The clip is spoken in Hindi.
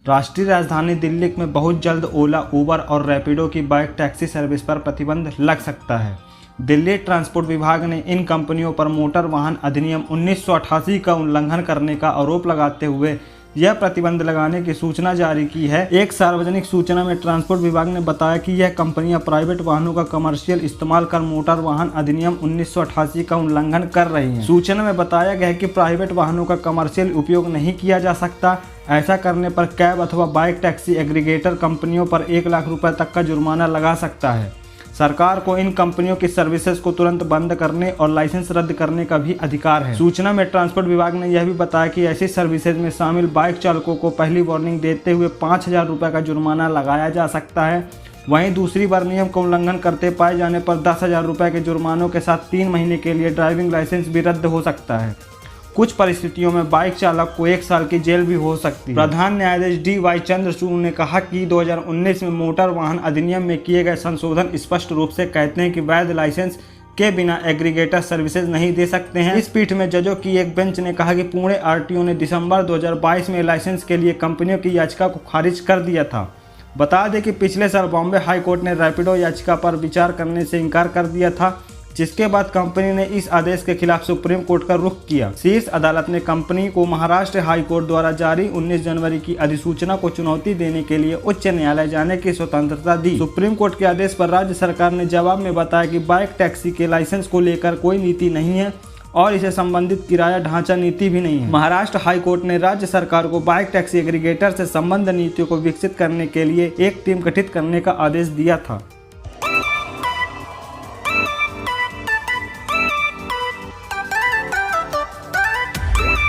राष्ट्रीय राजधानी दिल्ली में बहुत जल्द ओला, उबर और रैपिडो की बाइक टैक्सी सर्विस पर प्रतिबंध लग सकता है। दिल्ली ट्रांसपोर्ट विभाग ने इन कंपनियों पर मोटर वाहन अधिनियम 1988 का उल्लंघन करने का आरोप लगाते हुए यह प्रतिबंध लगाने की सूचना जारी की है। एक सार्वजनिक सूचना में ट्रांसपोर्ट विभाग ने बताया कि यह कंपनियां प्राइवेट वाहनों का कमर्शियल इस्तेमाल कर मोटर वाहन अधिनियम 1988 का उल्लंघन कर रही हैं। सूचना में बताया गया है कि प्राइवेट वाहनों का कमर्शियल उपयोग नहीं किया जा सकता। ऐसा करने पर कैब अथवा बाइक टैक्सी एग्रीगेटर कंपनियों पर 1 लाख रुपए तक का जुर्माना लगा सकता है। सरकार को इन कंपनियों की सर्विसेज को तुरंत बंद करने और लाइसेंस रद्द करने का भी अधिकार है। सूचना में ट्रांसपोर्ट विभाग ने यह भी बताया कि ऐसी सर्विसेज में शामिल बाइक चालकों को पहली वार्निंग देते हुए 5,000 रुपये का जुर्माना लगाया जा सकता है। वहीं दूसरी बार नियम का उल्लंघन करते पाए जाने पर 10,000 रुपये के जुर्मानों के साथ 3 महीने के लिए ड्राइविंग लाइसेंस भी रद्द हो सकता है। कुछ परिस्थितियों में बाइक चालक को 1 साल की जेल भी हो सकती है। प्रधान न्यायाधीश DY चंद्रचूड़ ने कहा कि 2019 में मोटर वाहन अधिनियम में किए गए संशोधन स्पष्ट रूप से कहते हैं कि वैध लाइसेंस के बिना एग्रीगेटर सर्विसेज नहीं दे सकते हैं। इस पीठ में जजों की एक बेंच ने कहा कि पुणे RTO ने दिसंबर 2022 में लाइसेंस के लिए कंपनियों की याचिका को खारिज कर दिया था। बता दें कि पिछले साल बॉम्बे हाई कोर्ट ने रैपिडो याचिका पर विचार करने से इनकार कर दिया था, जिसके बाद कंपनी ने इस आदेश के खिलाफ सुप्रीम कोर्ट का रुख किया। शीर्ष अदालत ने कंपनी को महाराष्ट्र हाई कोर्ट द्वारा जारी 19 जनवरी की अधिसूचना को चुनौती देने के लिए उच्च न्यायालय जाने की स्वतंत्रता दी। सुप्रीम कोर्ट के आदेश पर राज्य सरकार ने जवाब में बताया कि बाइक टैक्सी के लाइसेंस को लेकर कोई नीति नहीं है और इसे संबंधित किराया ढांचा नीति भी नहीं है। महाराष्ट्र हाई कोर्ट ने राज्य सरकार को बाइक टैक्सी एग्रीगेटर से संबंध नीतियों को विकसित करने के लिए एक टीम गठित करने का आदेश दिया था।